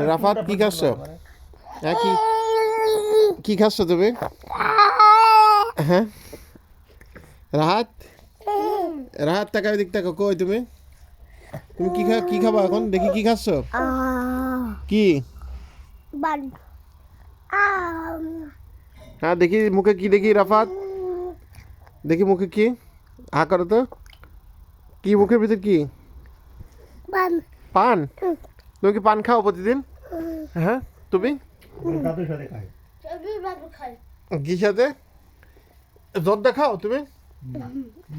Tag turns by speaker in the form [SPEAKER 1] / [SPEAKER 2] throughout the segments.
[SPEAKER 1] রাফাত কি খাচ্ছ? হ্যাঁ কি কি খাচ্ছ তুমি? হ্যাঁ রাহাত রাহাত টাকা দিক টাকা কই তুমি তুমি কি খাবা এখন দেখি কি খাচ্ছ? কি হ্যাঁ দেখি মুখে কি দেখি রাফাত দেখি মুখে কি হা করো তো কি মুখের ভিতর কি পান তুমি কি পান খাও প্রতিদিন? হ্যাঁ তুমি
[SPEAKER 2] দাদুর সাথে খাই
[SPEAKER 1] কি সাথে জর্দা খাও তুমি?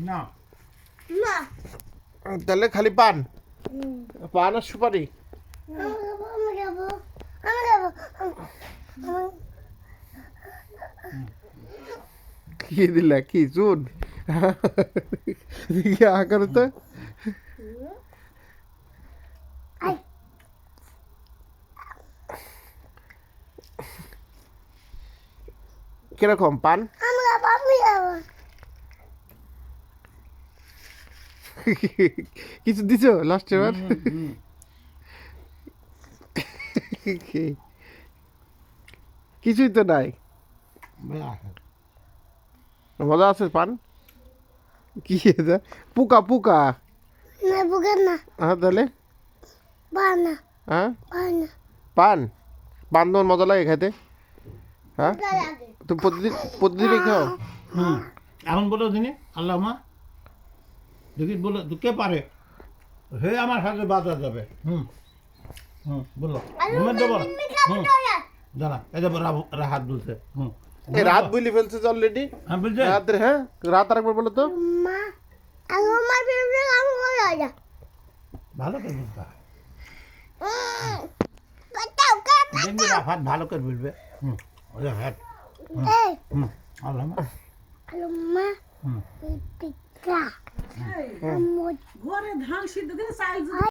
[SPEAKER 2] না
[SPEAKER 1] তাহলে খালি পান পান আর সুপারি কি দিলা কি চুন দেখি হা করো তো কিরকম পান? কিছু দিছো লাস্টে বার? কিছুই তো নাই মজা আছে পান কি এটা পোকা পোকা হ্যাঁ তাহলে হ্যাঁ পান পান তোমার মজা লাগে খেতে? হ্যাঁ তুমি প্রতিদিনই খাও?
[SPEAKER 2] এখন বলো দিনে আল্লাহ মা দেখি বলো কে পারে হে আমার সাথে বাজার যাবে বলো ঘুমের দেবো জানা এই যে রাহাত বলছে
[SPEAKER 1] রাত বলি ফেলছে অলরেডি
[SPEAKER 2] হ্যাঁ বলছে
[SPEAKER 1] রাত্রে হ্যাঁ রাত আর একবার বলো তো
[SPEAKER 2] ভালো করে বুঝতে হয় দেখবি রাহাত ভালো করে বুঝবে ওই হ্যাঁ আল্লাহ মা
[SPEAKER 3] ঘরে ধান সিদ্ধ দিয়ে চাল